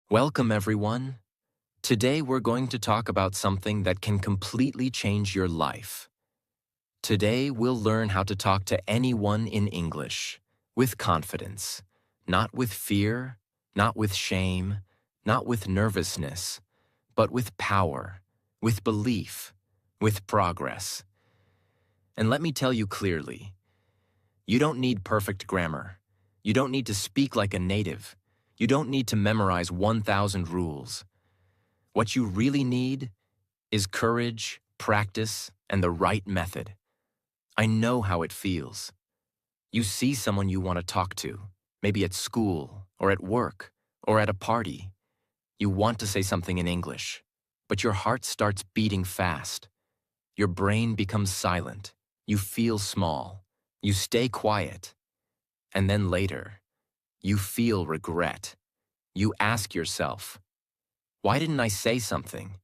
Welcome, everyone. Today we're going to talk about something that can completely change your life. Today we'll learn how to talk to anyone in English with confidence, not with fear, not with shame, not with nervousness, but with power, with belief, with progress. And let me tell you clearly, you don't need perfect grammar. You don't need to speak like a native. You don't need to memorize 1,000 rules. What you really need is courage, practice, and the right method. I know how it feels. You see someone you want to talk to, maybe at school, or at work, or at a party. You want to say something in English, but your heart starts beating fast. Your brain becomes silent. You feel small. You stay quiet. And then later, you feel regret. You ask yourself, why didn't I say something?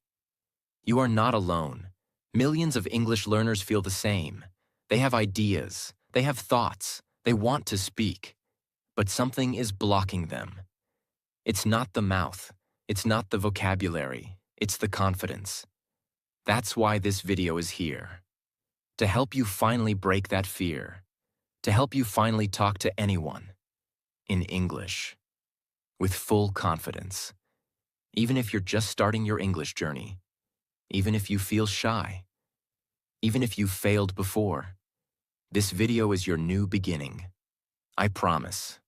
You are not alone. Millions of English learners feel the same. They have ideas. They have thoughts. They want to speak. But something is blocking them. It's not the mouth. It's not the vocabulary. It's the confidence. That's why this video is here. To help you finally break that fear. To help you finally talk to anyone. In English. With full confidence. Even if you're just starting your English journey. Even if you feel shy. Even if you've failed before. This video is your new beginning. I promise.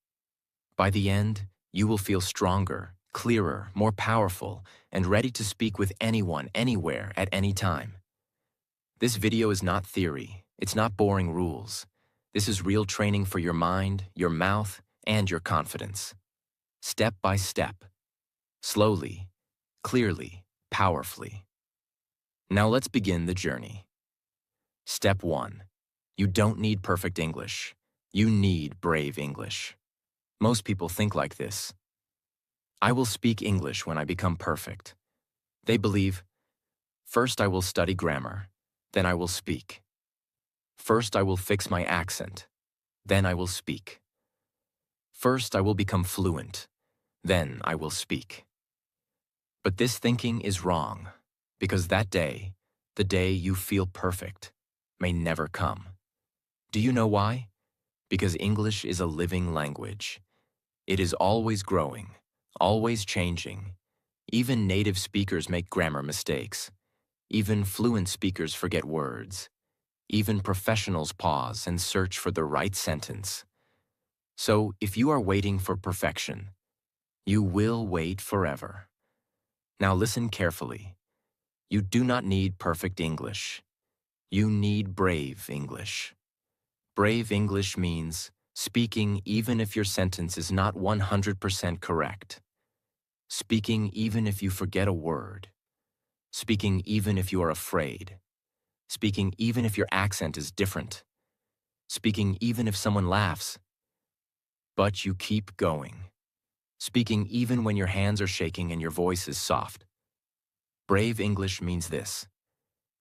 By the end, you will feel stronger, clearer, more powerful, and ready to speak with anyone, anywhere, at any time. This video is not theory. It's not boring rules. This is real training for your mind, your mouth, and your confidence. Step by step. Slowly, clearly, powerfully. Now let's begin the journey. Step 1. You don't need perfect English. You need brave English. Most people think like this. I will speak English when I become perfect. They believe, first I will study grammar, then I will speak. First I will fix my accent, then I will speak. First I will become fluent, then I will speak. But this thinking is wrong, because that day, the day you feel perfect, may never come. Do you know why? Because English is a living language. It is always growing, always changing. Even native speakers make grammar mistakes. Even fluent speakers forget words. Even professionals pause and search for the right sentence. So, if you are waiting for perfection, you will wait forever. Now listen carefully. You do not need perfect English. You need brave English. Brave English means speaking even if your sentence is not 100% correct. Speaking even if you forget a word. Speaking even if you are afraid. Speaking even if your accent is different. Speaking even if someone laughs. But you keep going. Speaking even when your hands are shaking and your voice is soft. Brave English means this.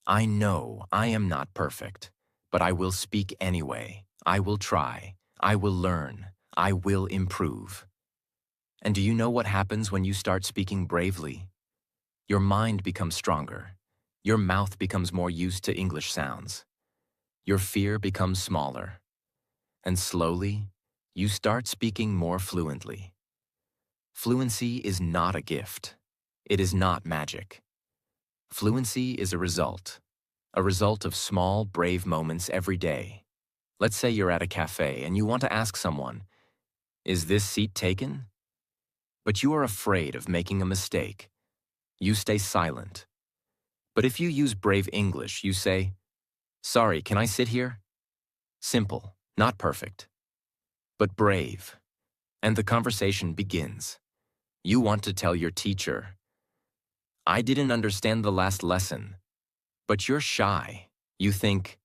I know I am not perfect, but I will speak anyway. I will try. I will learn. I will improve. And do you know what happens when you start speaking bravely? Your mind becomes stronger. Your mouth becomes more used to English sounds. Your fear becomes smaller. And slowly, you start speaking more fluently. Fluency is not a gift. It is not magic. Fluency is a result of small, brave moments every day. Let's say you're at a cafe and you want to ask someone, is this seat taken? But you are afraid of making a mistake. You stay silent. But if you use brave English, you say, sorry, can I sit here? Simple, not perfect, but brave. And the conversation begins. You want to tell your teacher, I didn't understand the last lesson. But you're shy. You think,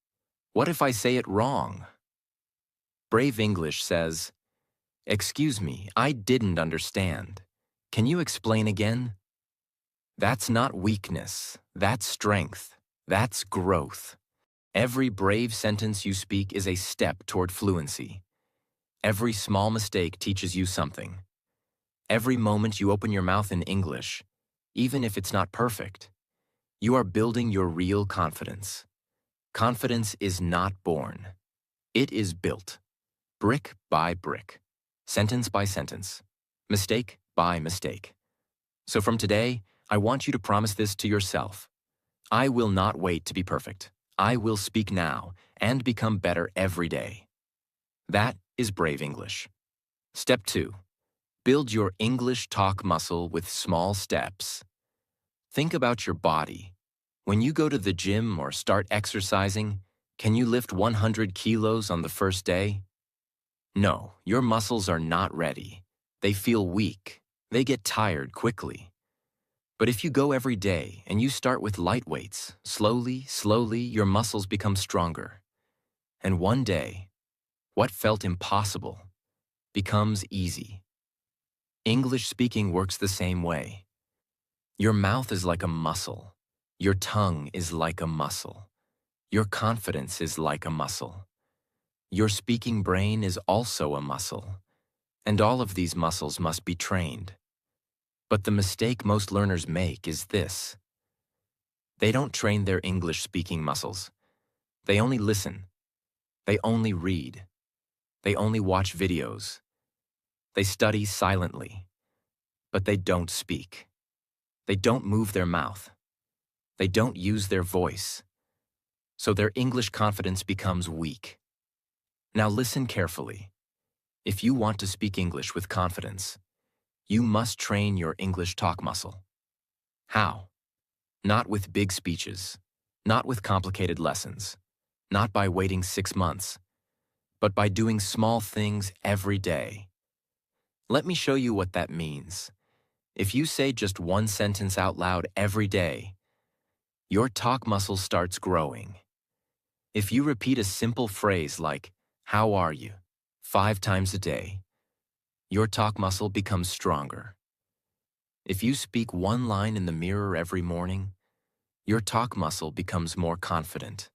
what if I say it wrong? Brave English says, excuse me, I didn't understand. Can you explain again? That's not weakness. That's strength. That's growth. Every brave sentence you speak is a step toward fluency. Every small mistake teaches you something. Every moment you open your mouth in English, even if it's not perfect, you are building your real confidence. Confidence is not born. It is built, brick by brick, sentence by sentence, mistake by mistake. So from today, I want you to promise this to yourself. I will not wait to be perfect. I will speak now and become better every day. That is brave English. Step 2. Build your English talk muscle with small steps. Think about your body. When you go to the gym or start exercising, can you lift 100 kilos on the first day? No, your muscles are not ready. They feel weak. They get tired quickly. But if you go every day and you start with light weights, slowly, your muscles become stronger. And one day, what felt impossible becomes easy. English speaking works the same way. Your mouth is like a muscle. Your tongue is like a muscle. Your confidence is like a muscle. Your speaking brain is also a muscle. And all of these muscles must be trained. But the mistake most learners make is this. They don't train their English speaking muscles. They only listen. They only read. They only watch videos. They study silently. But they don't speak. They don't move their mouth. They don't use their voice. So their English confidence becomes weak. Now listen carefully. If you want to speak English with confidence, you must train your English talk muscle. How? Not with big speeches, not with complicated lessons, not by waiting 6 months, but by doing small things every day. Let me show you what that means. If you say just one sentence out loud every day, your talk muscle starts growing. If you repeat a simple phrase like, "How are you?" 5 times a day, your talk muscle becomes stronger. If you speak one line in the mirror every morning, your talk muscle becomes more confident.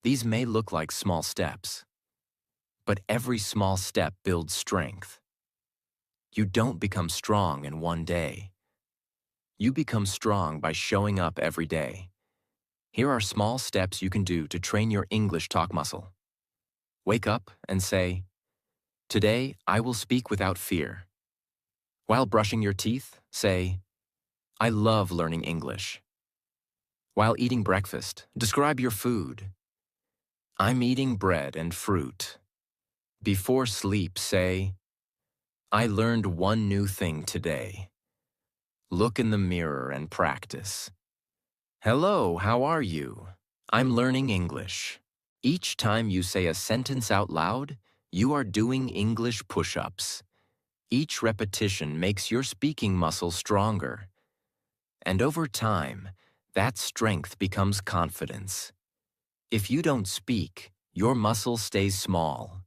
These may look like small steps, but every small step builds strength. You don't become strong in one day. You become strong by showing up every day. Here are small steps you can do to train your English talk muscle. Wake up and say, "Today, I will speak without fear." While brushing your teeth, say, "I love learning English." While eating breakfast, describe your food. "I'm eating bread and fruit." Before sleep, say, "I learned one new thing today." Look in the mirror and practice. "Hello, how are you? I'm learning English." Each time you say a sentence out loud, you are doing English push-ups. Each repetition makes your speaking muscle stronger. And over time, that strength becomes confidence. If you don't speak, your muscle stays small.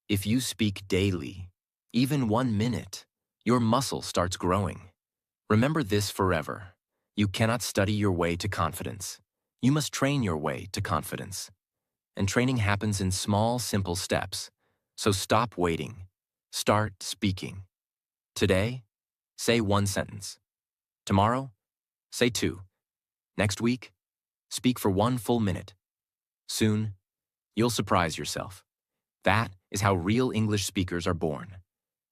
If you speak daily, even 1 minute, your muscle starts growing. Remember this forever. You cannot study your way to confidence. You must train your way to confidence. And training happens in small, simple steps. So stop waiting. Start speaking. Today, say 1 sentence. Tomorrow, say 2. Next week, speak for 1 full minute. Soon, you'll surprise yourself. That is how real English speakers are born.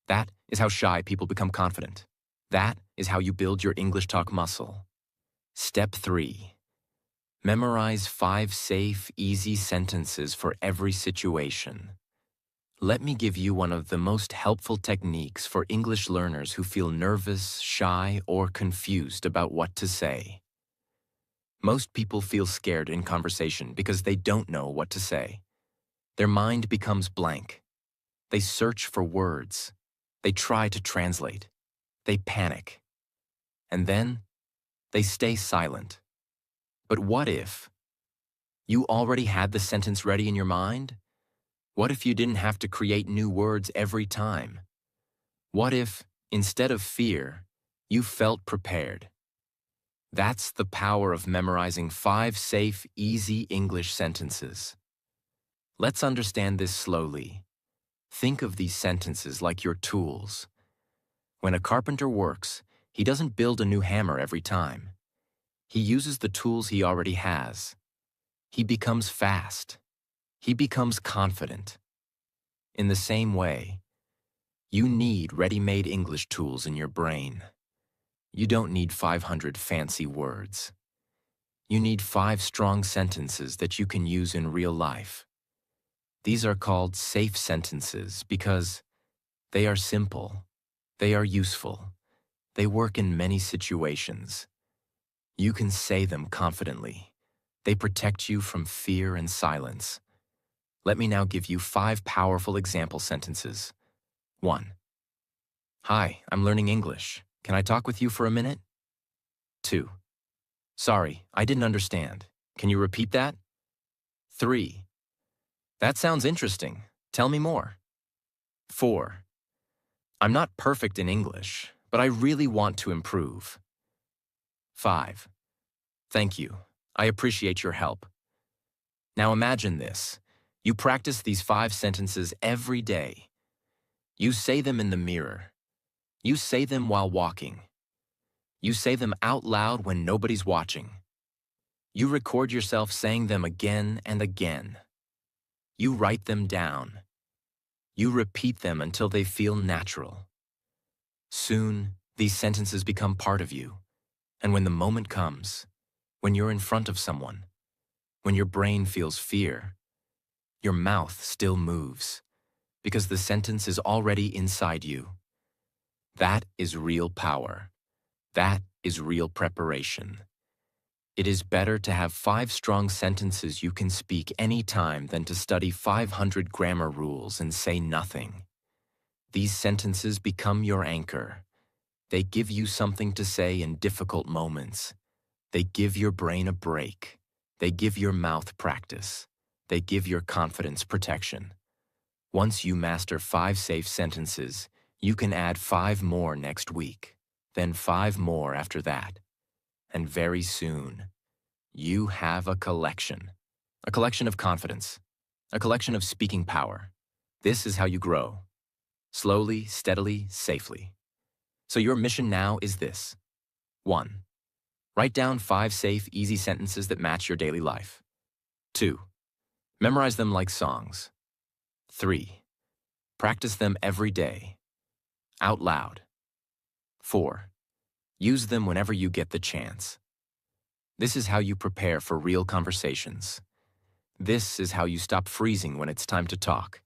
That is how shy people become confident. That is how you build your English talk muscle. Step 3. Memorize 5 safe, easy sentences for every situation. Let me give you one of the most helpful techniques for English learners who feel nervous, shy, or confused about what to say. Most people feel scared in conversation because they don't know what to say. Their mind becomes blank. They search for words. They try to translate. They panic. And then, they stay silent. But what if you already had the sentence ready in your mind? What if you didn't have to create new words every time? What if, instead of fear, you felt prepared? That's the power of memorizing 5 safe, easy English sentences. Let's understand this slowly. Think of these sentences like your tools. When a carpenter works, he doesn't build a new hammer every time. He uses the tools he already has. He becomes fast. He becomes confident. In the same way, you need ready-made English tools in your brain. You don't need 500 fancy words. You need 5 strong sentences that you can use in real life. These are called safe sentences because they are simple, they are useful, they work in many situations. You can say them confidently. They protect you from fear and silence. Let me now give you 5 powerful example sentences. 1. Hi, I'm learning English. Can I talk with you for a minute? 2. Sorry, I didn't understand. Can you repeat that? 3. That sounds interesting. Tell me more. 4. I'm not perfect in English, but I really want to improve. 5. Thank you. I appreciate your help. Now imagine this. You practice these 5 sentences every day. You say them in the mirror. You say them while walking. You say them out loud when nobody's watching. You record yourself saying them again and again. You write them down. You repeat them until they feel natural. Soon, these sentences become part of you. And when the moment comes, when you're in front of someone, when your brain feels fear, your mouth still moves, because the sentence is already inside you. That is real power. That is real preparation. It is better to have 5 strong sentences you can speak any time than to study 500 grammar rules and say nothing. These sentences become your anchor. They give you something to say in difficult moments. They give your brain a break. They give your mouth practice. They give your confidence protection. Once you master 5 safe sentences, you can add 5 more next week, then 5 more after that. And very soon, you have a collection of confidence, a collection of speaking power. This is how you grow. Slowly, steadily, safely. So your mission now is this. 1. Write down 5 safe, easy sentences that match your daily life. 2. Memorize them like songs. 3. Practice them every day, out loud. 4. Use them whenever you get the chance. This is how you prepare for real conversations. This is how you stop freezing when it's time to talk.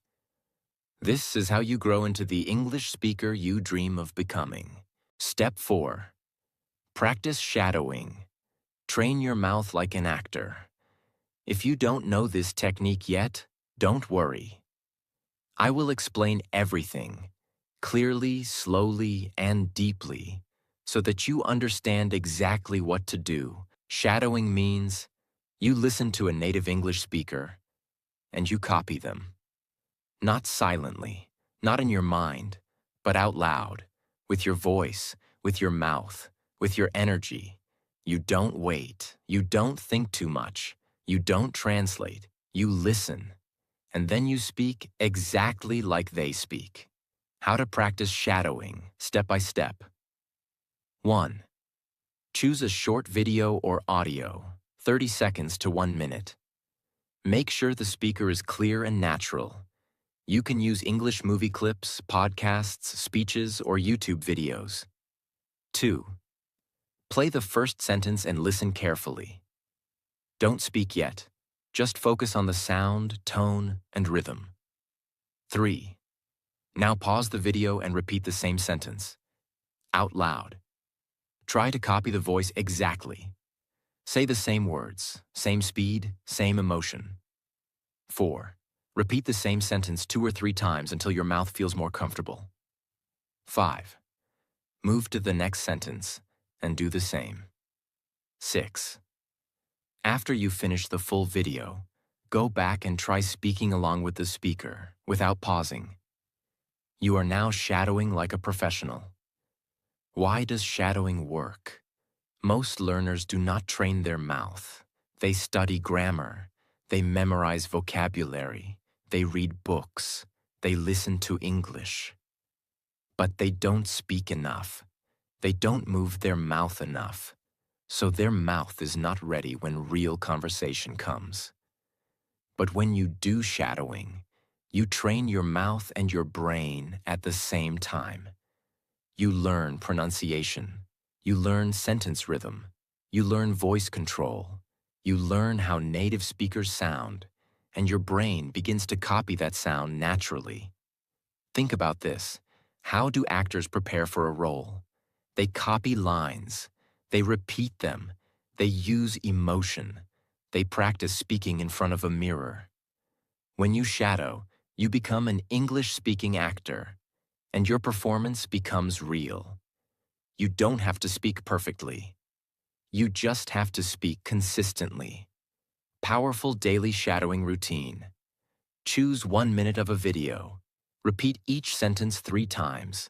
This is how you grow into the English speaker you dream of becoming. Step 4. Practice shadowing. Train your mouth like an actor. If you don't know this technique yet, don't worry. I will explain everything, clearly, slowly, and deeply, so that you understand exactly what to do. Shadowing means you listen to a native English speaker and you copy them. Not silently, not in your mind, but out loud, with your voice, with your mouth, with your energy. You don't wait, you don't think too much, you don't translate, you listen, and then you speak exactly like they speak. How to practice shadowing, step by step. 1. Choose a short video or audio, 30 seconds to 1 minute. Make sure the speaker is clear and natural. You can use English movie clips, podcasts, speeches, or YouTube videos. 2. Play the first sentence and listen carefully. Don't speak yet. Just focus on the sound, tone, and rhythm. 3. Now pause the video and repeat the same sentence, out loud. Try to copy the voice exactly. Say the same words, same speed, same emotion. 4. Repeat the same sentence 2 or 3 times until your mouth feels more comfortable. 5. Move to the next sentence and do the same. 6. After you finish the full video, go back and try speaking along with the speaker without pausing. You are now shadowing like a professional. Why does shadowing work? Most learners do not train their mouth. They study grammar. They memorize vocabulary. They read books. They listen to English. but they don't speak enough. They don't move their mouth enough. So their mouth is not ready when real conversation comes. But when you do shadowing, you train your mouth and your brain at the same time. You learn pronunciation. You learn sentence rhythm. You learn voice control. You learn how native speakers sound, and your brain begins to copy that sound naturally. Think about this. How do actors prepare for a role? They copy lines. They repeat them. They use emotion. They practice speaking in front of a mirror. When you shadow, you become an English-speaking actor, and your performance becomes real. You don't have to speak perfectly. You just have to speak consistently. Powerful daily shadowing routine. Choose 1 minute of a video. Repeat each sentence 3 times.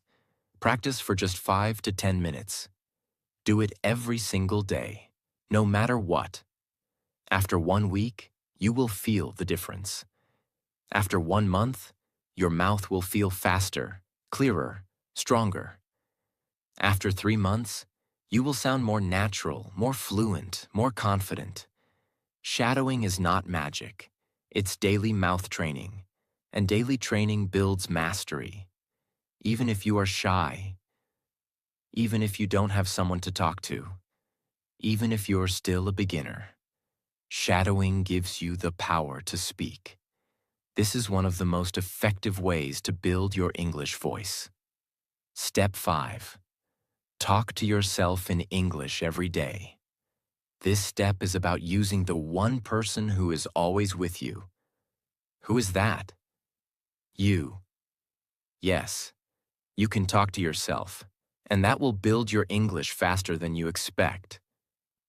Practice for just 5 to 10 minutes. Do it every single day, no matter what. After 1 week, you will feel the difference. After 1 month, your mouth will feel faster, clearer, stronger. After 3 months, you will sound more natural, more fluent, more confident. Shadowing is not magic. It's daily mouth training, and daily training builds mastery. Even if you are shy, even if you don't have someone to talk to, even if you're still a beginner, shadowing gives you the power to speak. This is one of the most effective ways to build your English voice. Step 5. Talk to yourself in English every day. This step is about using the one person who is always with you. Who is that? You. Yes, you can talk to yourself, and that will build your English faster than you expect.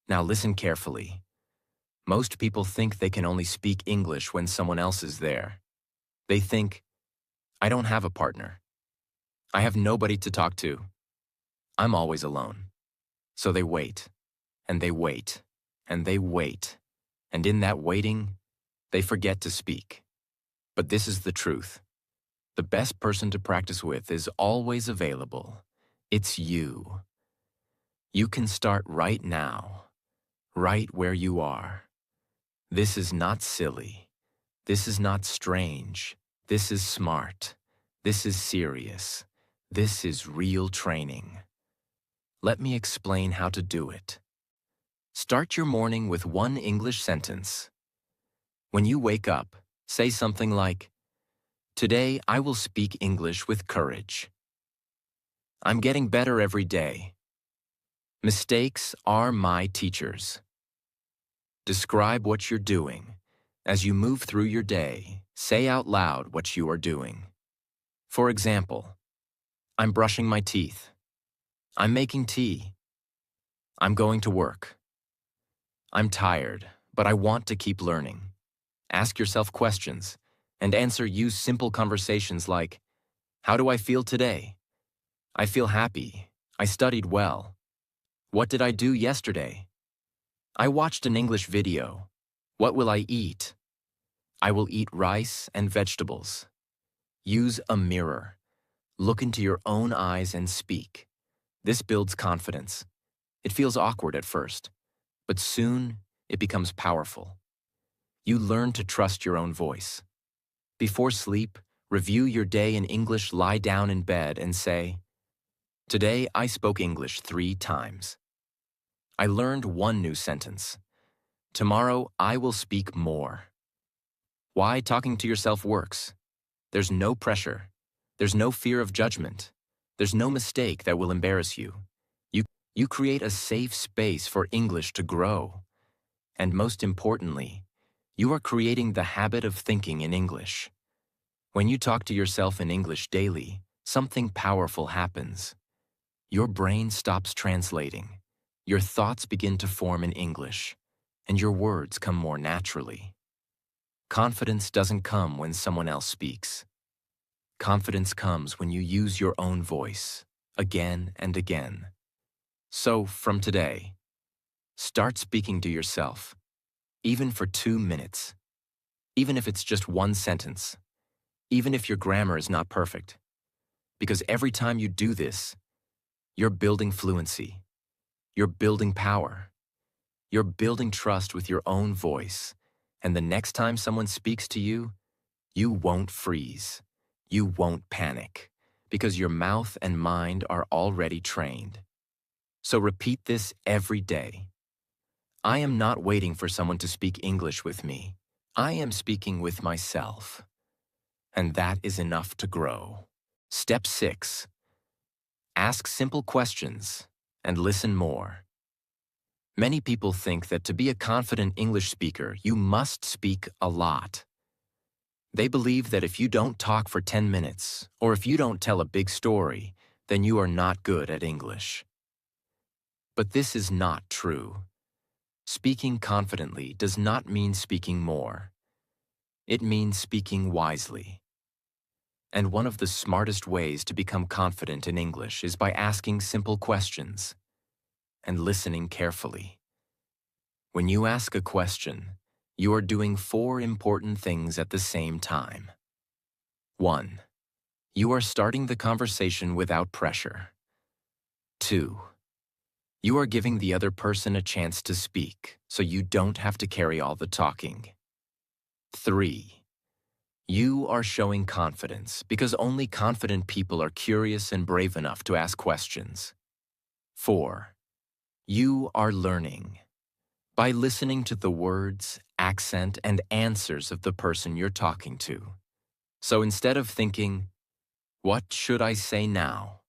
Now listen carefully. Most people think they can only speak English when someone else is there. They think, I don't have a partner. I have nobody to talk to. I'm always alone. So they wait, and they wait, and they wait, and in that waiting, they forget to speak. But this is the truth. The best person to practice with is always available. It's you. You can start right now, right where you are. This is not silly. This is not strange. This is smart. This is serious. This is real training. Let me explain how to do it. Start your morning with 1 English sentence. When you wake up, say something like, Today I will speak English with courage. I'm getting better every day. Mistakes are my teachers. Describe what you're doing. As you move through your day, say out loud what you are doing. For example, I'm brushing my teeth. I'm making tea. I'm going to work. I'm tired, but I want to keep learning. Ask yourself questions and use simple conversations like, How do I feel today? I feel happy. I studied well. What did I do yesterday? I watched an English video. What will I eat? I will eat rice and vegetables. Use a mirror. Look into your own eyes and speak. This builds confidence. It feels awkward at first, but soon it becomes powerful. You learn to trust your own voice. Before sleep, review your day in English, lie down in bed and say, Today I spoke English 3 times. I learned 1 new sentence. Tomorrow I will speak more. Why talking to yourself works? There's no pressure. There's no fear of judgment. There's no mistake that will embarrass you. You create a safe space for English to grow. And most importantly, you are creating the habit of thinking in English. When you talk to yourself in English daily, something powerful happens. Your brain stops translating. Your thoughts begin to form in English, and your words come more naturally. Confidence doesn't come when someone else speaks. Confidence comes when you use your own voice, again and again. So, from today, start speaking to yourself, even for 2 minutes, even if it's just 1 sentence, even if your grammar is not perfect. Because every time you do this, you're building fluency, you're building power, you're building trust with your own voice, and the next time someone speaks to you, you won't freeze, you won't panic, because your mouth and mind are already trained. So repeat this every day. I am not waiting for someone to speak English with me. I am speaking with myself. And that is enough to grow. Step 6. Ask simple questions and listen more. Many people think that to be a confident English speaker, you must speak a lot. They believe that if you don't talk for 10 minutes, or if you don't tell a big story, then you are not good at English. But this is not true. Speaking confidently does not mean speaking more. It means speaking wisely. And one of the smartest ways to become confident in English is by asking simple questions and listening carefully. When you ask a question, you are doing 4 important things at the same time. 1. You are starting the conversation without pressure. 2. You are giving the other person a chance to speak, so you don't have to carry all the talking. 3. You are showing confidence because only confident people are curious and brave enough to ask questions. 4. You are learning by listening to the words, accent, and answers of the person you're talking to. So instead of thinking, what should I say now?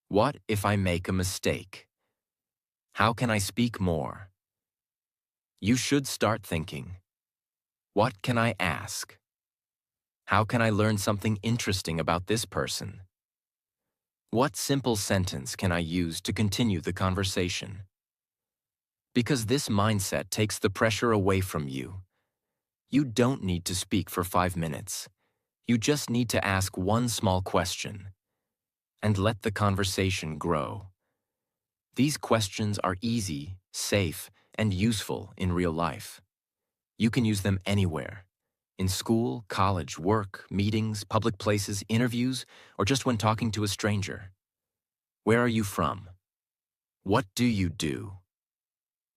What if I make a mistake? How can I speak more? You should start thinking, what can I ask? How can I learn something interesting about this person? What simple sentence can I use to continue the conversation? Because this mindset takes the pressure away from you. You don't need to speak for 5 minutes. You just need to ask one small question and let the conversation grow. These questions are easy, safe, and useful in real life. You can use them anywhere. In school, college, work, meetings, public places, interviews, or just when talking to a stranger. Where are you from? What do you do?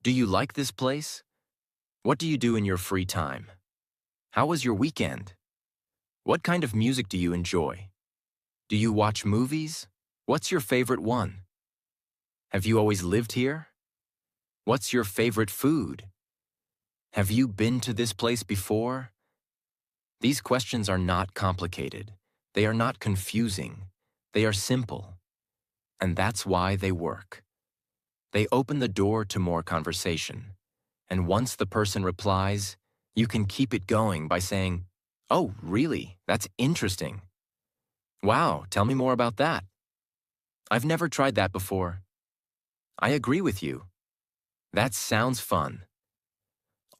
Do you like this place? What do you do in your free time? How was your weekend? What kind of music do you enjoy? Do you watch movies? What's your favorite one? Have you always lived here? What's your favorite food? Have you been to this place before? These questions are not complicated. They are not confusing. They are simple. And that's why they work. They open the door to more conversation. And once the person replies, you can keep it going by saying, "Oh, really? That's interesting. Wow, tell me more about that. I've never tried that before. I agree with you. That sounds fun."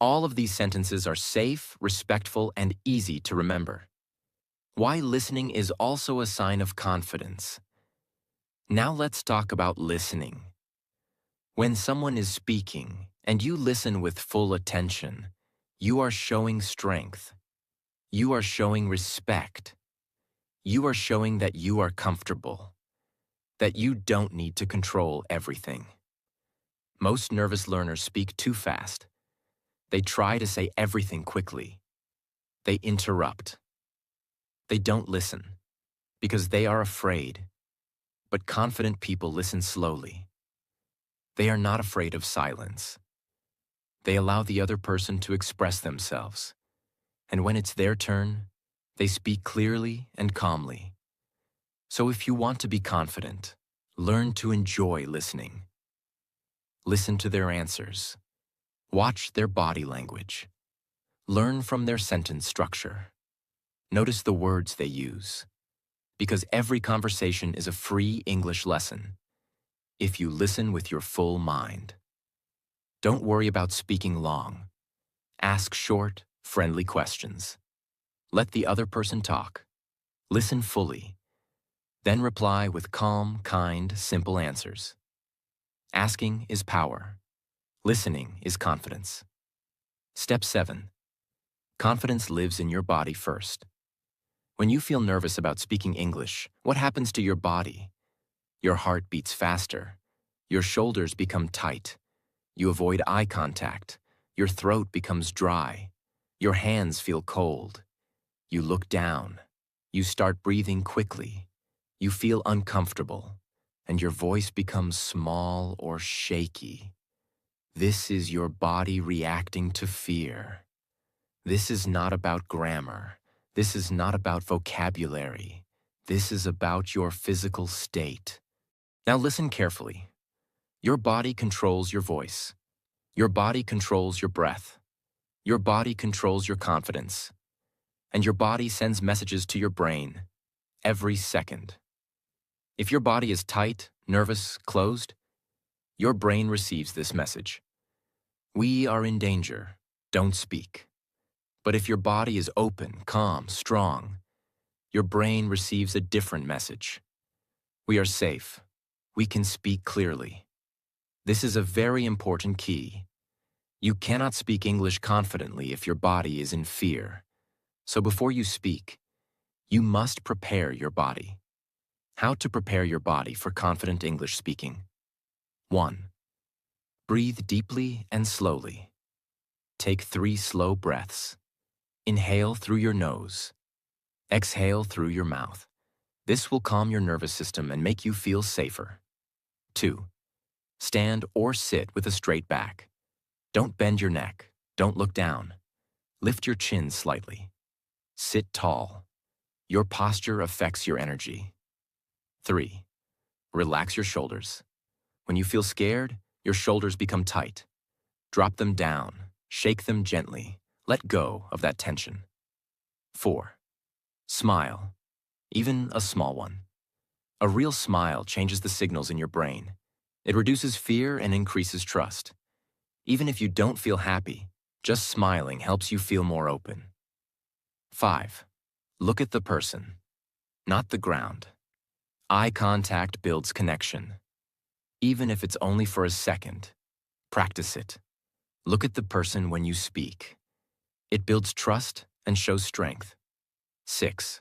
All of these sentences are safe, respectful, and easy to remember. Why listening is also a sign of confidence. Now let's talk about listening. When someone is speaking and you listen with full attention, you are showing strength. You are showing respect. You are showing that you are comfortable, that you don't need to control everything. Most nervous learners speak too fast. They try to say everything quickly. They interrupt. They don't listen because they are afraid. But confident people listen slowly. They are not afraid of silence. They allow the other person to express themselves. And when it's their turn, they speak clearly and calmly. So if you want to be confident, learn to enjoy listening. Listen to their answers. Watch their body language. Learn from their sentence structure. Notice the words they use. Because every conversation is a free English lesson if you listen with your full mind. Don't worry about speaking long. Ask short, friendly questions. Let the other person talk. Listen fully. Then reply with calm, kind, simple answers. Asking is power. Listening is confidence. Step 7. Confidence lives in your body first. When you feel nervous about speaking English, what happens to your body? Your heart beats faster. Your shoulders become tight. You avoid eye contact. Your throat becomes dry. Your hands feel cold. You look down. You start breathing quickly. You feel uncomfortable, and your voice becomes small or shaky. This is your body reacting to fear. This is not about grammar. This is not about vocabulary. This is about your physical state. Now listen carefully. Your body controls your voice. Your body controls your breath. Your body controls your confidence. And your body sends messages to your brain every second. If your body is tight, nervous, closed, your brain receives this message. We are in danger. Don't speak. But if your body is open, calm, strong, your brain receives a different message. We are safe. We can speak clearly. This is a very important key. You cannot speak English confidently if your body is in fear. So before you speak, you must prepare your body. How to prepare your body for confident English speaking. 1. Breathe deeply and slowly. Take 3 slow breaths. Inhale through your nose. Exhale through your mouth. This will calm your nervous system and make you feel safer. 2. Stand or sit with a straight back. Don't bend your neck. Don't look down. Lift your chin slightly. Sit tall. Your posture affects your energy. 3. Relax your shoulders. When you feel scared, your shoulders become tight. Drop them down. Shake them gently. Let go of that tension. 4. Smile, even a small one. A real smile changes the signals in your brain. It reduces fear and increases trust. Even if you don't feel happy, just smiling helps you feel more open. 5. Look at the person, not the ground. Eye contact builds connection. Even if it's only for a second, practice it. Look at the person when you speak. It builds trust and shows strength. 6.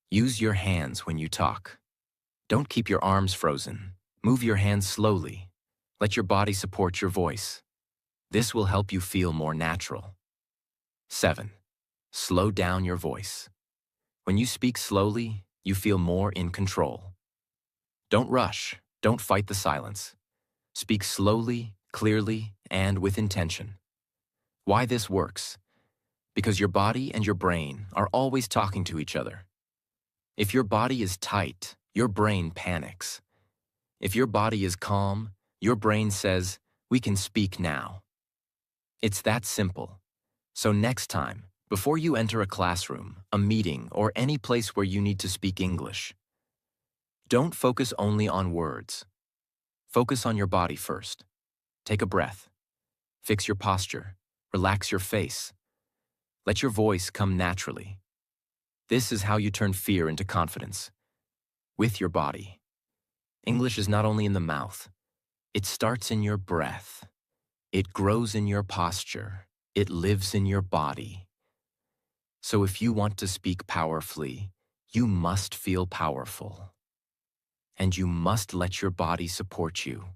Use your hands when you talk. Don't keep your arms frozen. Move your hands slowly. Let your body support your voice. This will help you feel more natural. 7. Slow down your voice. When you speak slowly, you feel more in control. Don't rush. Don't fight the silence. Speak slowly, clearly, and with intention. Why this works? Because your body and your brain are always talking to each other. If your body is tight, your brain panics. If your body is calm, your brain says, we can speak now. It's that simple. So next time, before you enter a classroom, a meeting, or any place where you need to speak English, don't focus only on words. Focus on your body first. Take a breath. Fix your posture. Relax your face. Let your voice come naturally. This is how you turn fear into confidence. With your body. English is not only in the mouth. It starts in your breath. It grows in your posture. It lives in your body. So if you want to speak powerfully, you must feel powerful. And you must let your body support you.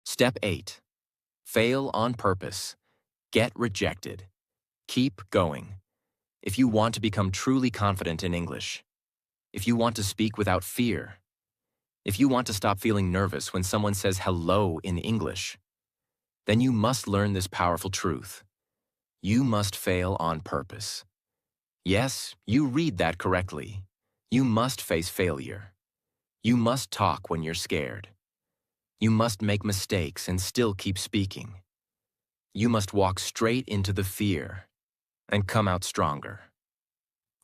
Step 8. Fail on purpose. Get rejected. Keep going. If you want to become truly confident in English, if you want to speak without fear, if you want to stop feeling nervous when someone says hello in English, then you must learn this powerful truth. You must fail on purpose. Yes, you read that correctly. You must face failure. You must talk when you're scared. You must make mistakes and still keep speaking. You must walk straight into the fear and come out stronger.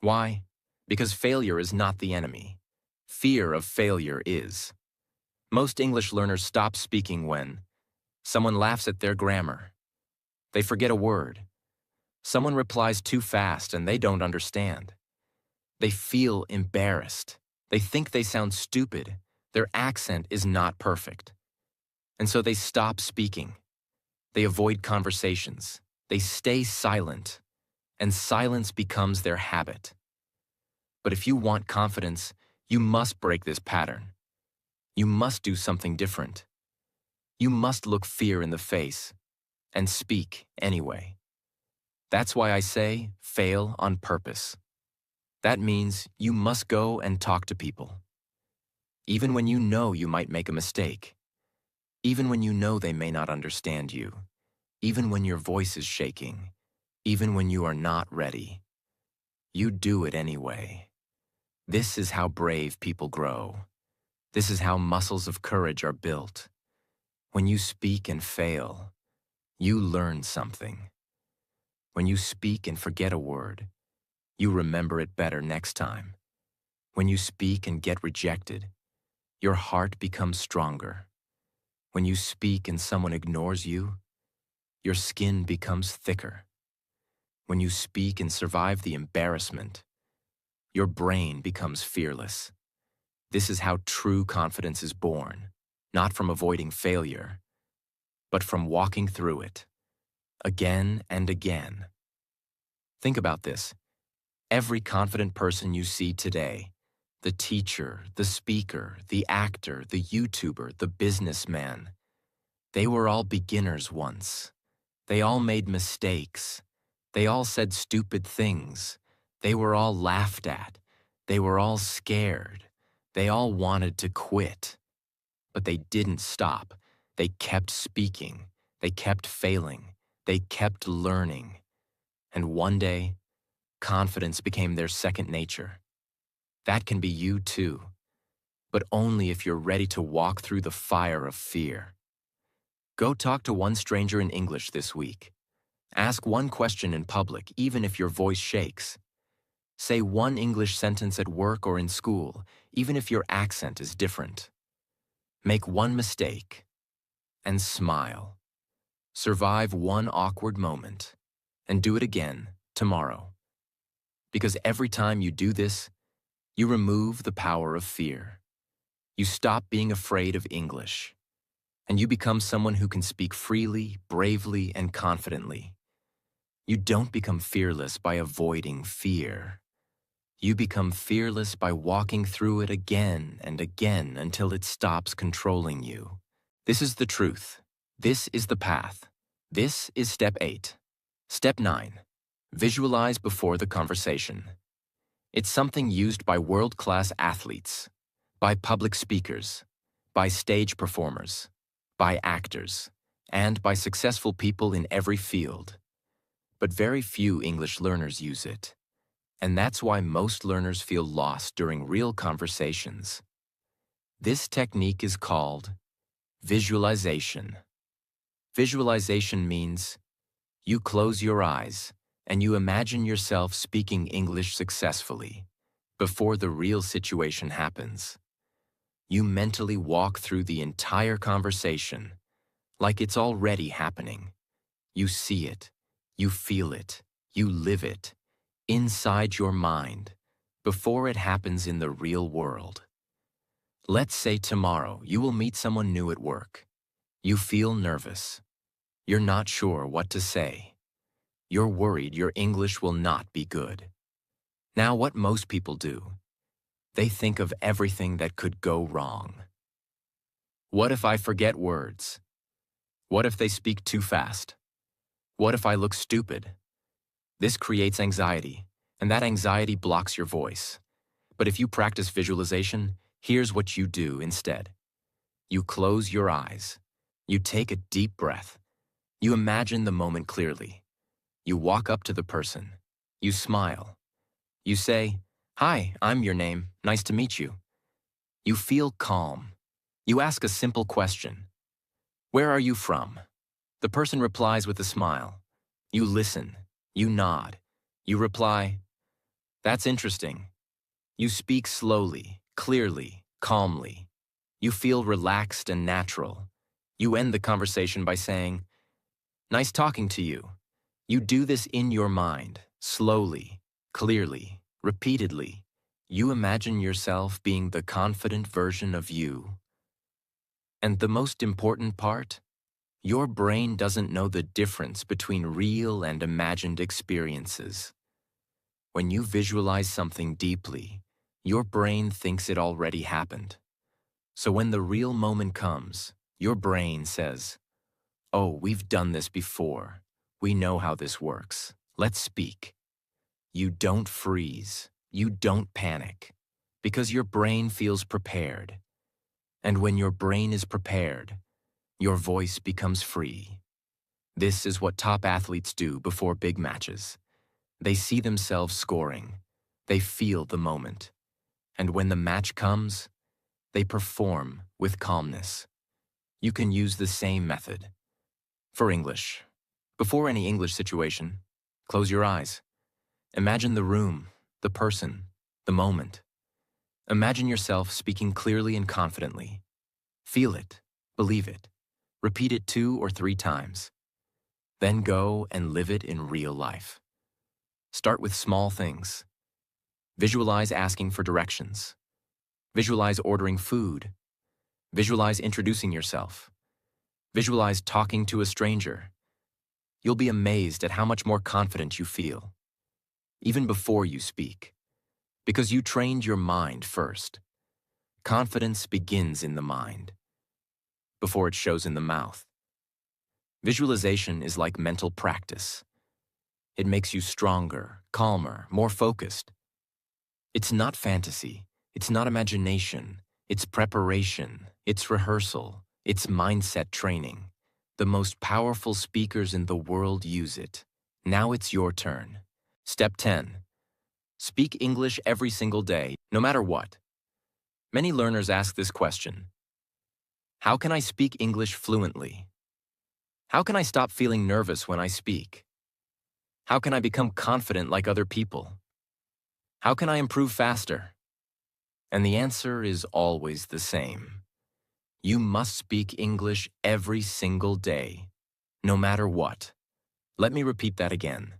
Why? Because failure is not the enemy. Fear of failure is. Most English learners stop speaking when someone laughs at their grammar. They forget a word. Someone replies too fast and they don't understand. They feel embarrassed. They think they sound stupid. Their accent is not perfect. And so they stop speaking. They avoid conversations. They stay silent. And silence becomes their habit. But if you want confidence, you must break this pattern. You must do something different. You must look fear in the face and speak anyway. That's why I say fail on purpose. That means you must go and talk to people. Even when you know you might make a mistake. Even when you know they may not understand you. Even when your voice is shaking. Even when you are not ready. You do it anyway. This is how brave people grow. This is how muscles of courage are built. When you speak and fail, you learn something. When you speak and forget a word, you remember it better next time. When you speak and get rejected, your heart becomes stronger. When you speak and someone ignores you, your skin becomes thicker. When you speak and survive the embarrassment, your brain becomes fearless. This is how true confidence is born, not from avoiding failure, but from walking through it, again and again. Think about this. Every confident person you see today, the teacher, the speaker, the actor, the YouTuber, the businessman, they were all beginners once. They all made mistakes. They all said stupid things. They were all laughed at. They were all scared. They all wanted to quit. But they didn't stop. They kept speaking. They kept failing. They kept learning. And one day, confidence became their second nature. That can be you too, but only if you're ready to walk through the fire of fear. Go talk to one stranger in English this week. Ask one question in public, even if your voice shakes. Say one English sentence at work or in school, even if your accent is different. Make one mistake and smile. Survive one awkward moment and do it again tomorrow. Because every time you do this, you remove the power of fear. You stop being afraid of English, and you become someone who can speak freely, bravely, and confidently. You don't become fearless by avoiding fear. You become fearless by walking through it again and again until it stops controlling you. This is the truth. This is the path. This is step 8. Step 9. Visualize before the conversation. It's something used by world-class athletes, by public speakers, by stage performers, by actors, and by successful people in every field. But very few English learners use it. And that's why most learners feel lost during real conversations. This technique is called visualization. Visualization means you close your eyes and you imagine yourself speaking English successfully before the real situation happens. You mentally walk through the entire conversation like it's already happening. You see it, you feel it, you live it, inside your mind, before it happens in the real world. Let's say tomorrow you will meet someone new at work. You feel nervous. You're not sure what to say. You're worried your English will not be good. Now, what most people do, they think of everything that could go wrong. What if I forget words? What if they speak too fast? What if I look stupid? This creates anxiety, and that anxiety blocks your voice. But if you practice visualization, here's what you do instead. You close your eyes. You take a deep breath. You imagine the moment clearly. You walk up to the person. You smile. You say, "Hi, I'm your name. Nice to meet you." You feel calm. You ask a simple question. "Where are you from?" The person replies with a smile. You listen. You nod. You reply, "That's interesting." You speak slowly, clearly, calmly. You feel relaxed and natural. You end the conversation by saying, "Nice talking to you." You do this in your mind, slowly, clearly, repeatedly. You imagine yourself being the confident version of you. And the most important part? Your brain doesn't know the difference between real and imagined experiences. When you visualize something deeply, Your brain thinks it already happened. So when the real moment comes, your brain says, "Oh, we've done this before. We know how this works. Let's speak." You don't freeze. You don't panic. Because your brain feels prepared. And when your brain is prepared, your voice becomes free. This is what top athletes do before big matches. They see themselves scoring. They feel the moment. And when the match comes, they perform with calmness. You can use the same method. For English, before any English situation, close your eyes. Imagine the room, the person, the moment. Imagine yourself speaking clearly and confidently. Feel it, believe it. Repeat it 2 or 3 times. Then go and live it in real life. Start with small things. Visualize asking for directions. Visualize ordering food. Visualize introducing yourself. Visualize talking to a stranger. You'll be amazed at how much more confident you feel, even before you speak, because you trained your mind first. Confidence begins in the mind, before it shows in the mouth. Visualization is like mental practice. It makes you stronger, calmer, more focused. It's not fantasy. It's not imagination. It's preparation. It's rehearsal. It's mindset training. The most powerful speakers in the world use it. Now it's your turn. Step 10. Speak English every single day, no matter what. Many learners ask this question. How can I speak English fluently? How can I stop feeling nervous when I speak? How can I become confident like other people? How can I improve faster? And the answer is always the same. You must speak English every single day, no matter what. Let me repeat that again.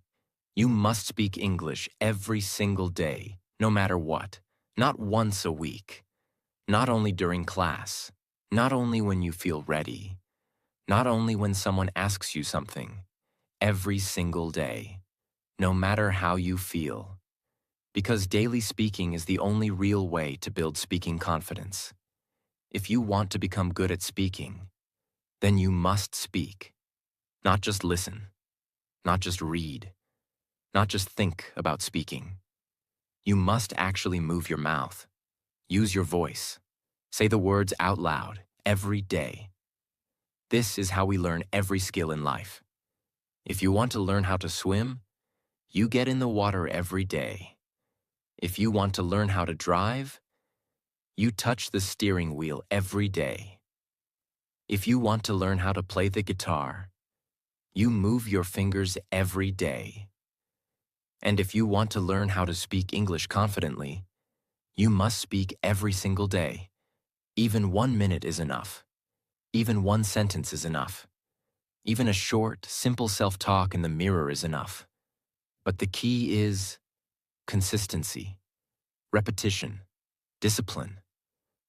You must speak English every single day, no matter what. Not once a week. Not only during class. Not only when you feel ready. Not only when someone asks you something. Every single day, no matter how you feel. Because daily speaking is the only real way to build speaking confidence. If you want to become good at speaking, then you must speak. Not just listen. Not just read. Not just think about speaking. You must actually move your mouth. Use your voice. Say the words out loud every day. This is how we learn every skill in life. If you want to learn how to swim, you get in the water every day. If you want to learn how to drive, you touch the steering wheel every day. If you want to learn how to play the guitar, you move your fingers every day. And if you want to learn how to speak English confidently, you must speak every single day. Even 1 minute is enough. Even one sentence is enough. Even a short, simple self-talk in the mirror is enough. But the key is consistency, repetition, discipline.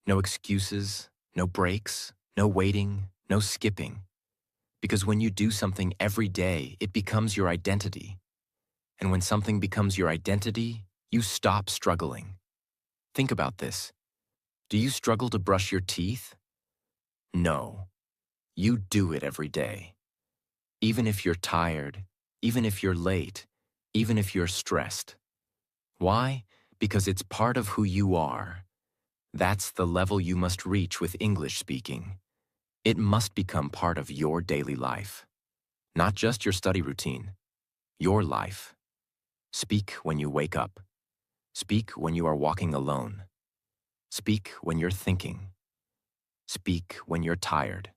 No excuses, no breaks, no waiting, no skipping. Because when you do something every day, it becomes your identity. And when something becomes your identity, you stop struggling. Think about this. Do you struggle to brush your teeth? No. You do it every day. Even if you're tired, even if you're late, even if you're stressed. Why? Because it's part of who you are. That's the level you must reach with English speaking. It must become part of your daily life. Not just your study routine. Your life. Speak when you wake up. Speak when you are walking alone. Speak when you're thinking. Speak when you're tired.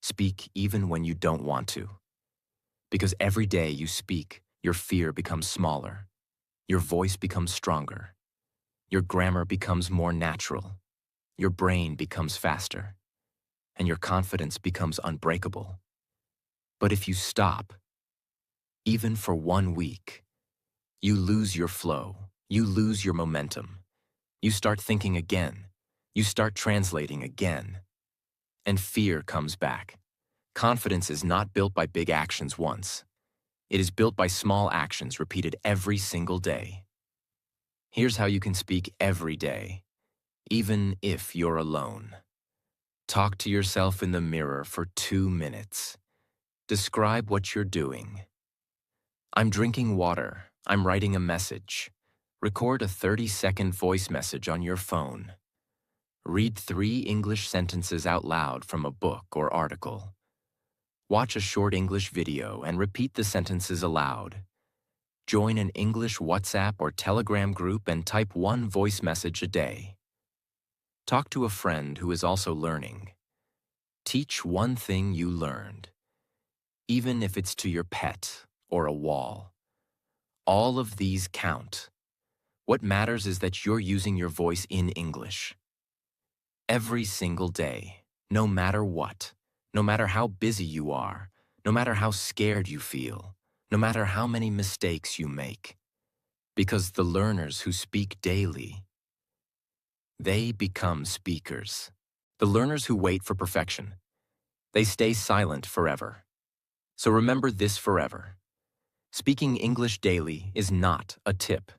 Speak even when you don't want to. Because every day you speak, your fear becomes smaller. Your voice becomes stronger. Your grammar becomes more natural. Your brain becomes faster. And your confidence becomes unbreakable. But if you stop, even for 1 week, you lose your flow. You lose your momentum. You start thinking again. You start translating again. And fear comes back. Confidence is not built by big actions once. It is built by small actions repeated every single day. Here's how you can speak every day, even if you're alone. Talk to yourself in the mirror for 2 minutes. Describe what you're doing. I'm drinking water. I'm writing a message. Record a 30-second voice message on your phone. Read 3 English sentences out loud from a book or article. Watch a short English video and repeat the sentences aloud. Join an English WhatsApp or Telegram group and type 1 voice message a day. Talk to a friend who is also learning. Teach one thing you learned, even if it's to your pet or a wall. All of these count. What matters is that you're using your voice in English. Every single day, no matter what, no matter how busy you are, no matter how scared you feel, no matter how many mistakes you make. Because the learners who speak daily, they become speakers. The learners who wait for perfection, they stay silent forever. So remember this forever. Speaking English daily is not a tip.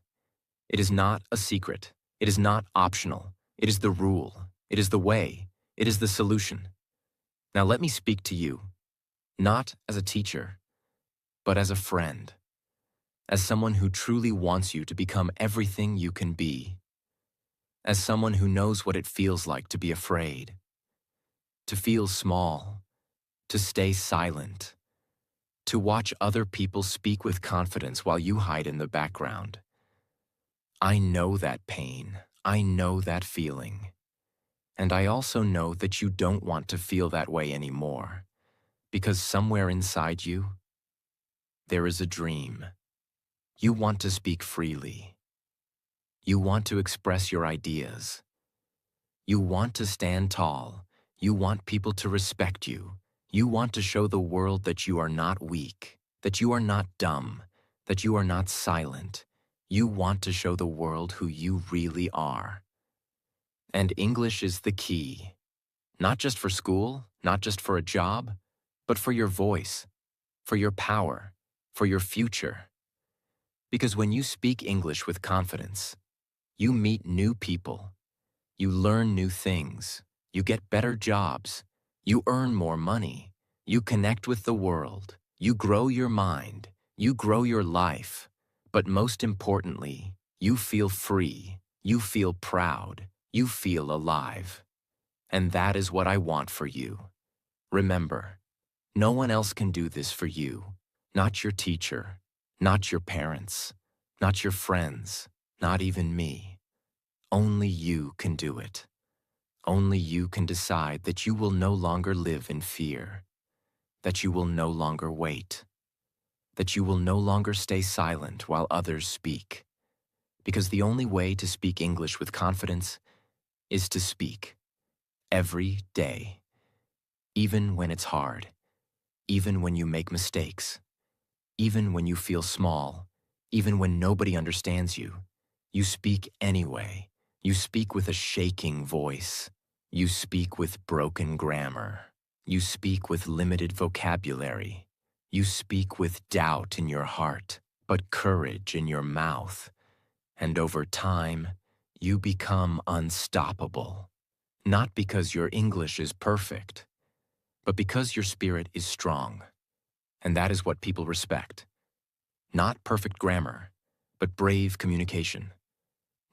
It is not a secret. It is not optional. It is the rule. It is the way. It is the solution. Now let me speak to you, not as a teacher, but as a friend, as someone who truly wants you to become everything you can be, as someone who knows what it feels like to be afraid, to feel small, to stay silent, to watch other people speak with confidence while you hide in the background. I know that pain. I know that feeling. And I also know that you don't want to feel that way anymore, because somewhere inside you, there is a dream. You want to speak freely. You want to express your ideas. You want to stand tall. You want people to respect you. You want to show the world that you are not weak, that you are not dumb, that you are not silent. You want to show the world who you really are. And English is the key, not just for school, not just for a job, but for your voice, for your power, for your future. Because when you speak English with confidence, you meet new people, you learn new things, you get better jobs, you earn more money, you connect with the world, you grow your mind, you grow your life, but most importantly, you feel free, you feel proud, you feel alive. And that is what I want for you. Remember, no one else can do this for you, not your teacher, not your parents, not your friends, not even me. Only you can do it. Only you can decide that you will no longer live in fear, that you will no longer wait, that you will no longer stay silent while others speak. Because the only way to speak English with confidence is to speak every day, even when it's hard, even when you make mistakes, even when you feel small, even when nobody understands you. You speak anyway. You speak with a shaking voice. You speak with broken grammar. You speak with limited vocabulary. You speak with doubt in your heart, but courage in your mouth. And over time, you become unstoppable. Not because your English is perfect, but because your spirit is strong. And that is what people respect. Not perfect grammar, but brave communication.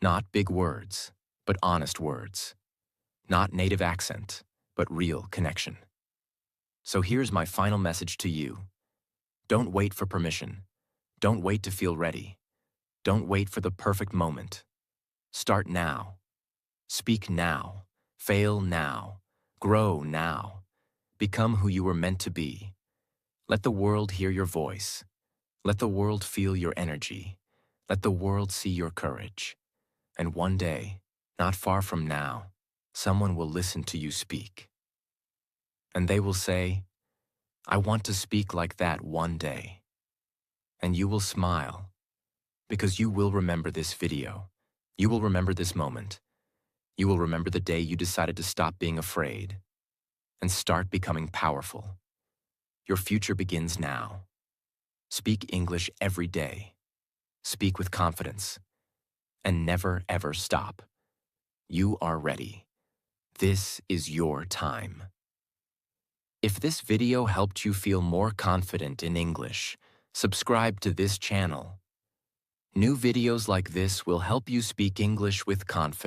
Not big words, but honest words. Not native accent, but real connection. So here's my final message to you. Don't wait for permission. Don't wait to feel ready. Don't wait for the perfect moment. Start now. Speak now. Fail now. Grow now. Become who you were meant to be. Let the world hear your voice. Let the world feel your energy. Let the world see your courage. And one day, not far from now, someone will listen to you speak. And they will say, I want to speak like that one day. And you will smile, because you will remember this video. You will remember this moment. You will remember the day you decided to stop being afraid and start becoming powerful. Your future begins now. Speak English every day. Speak with confidence. and never ever stop. You are ready. This is your time. If this video helped you feel more confident in English, subscribe to this channel. New videos like this will help you speak English with confidence.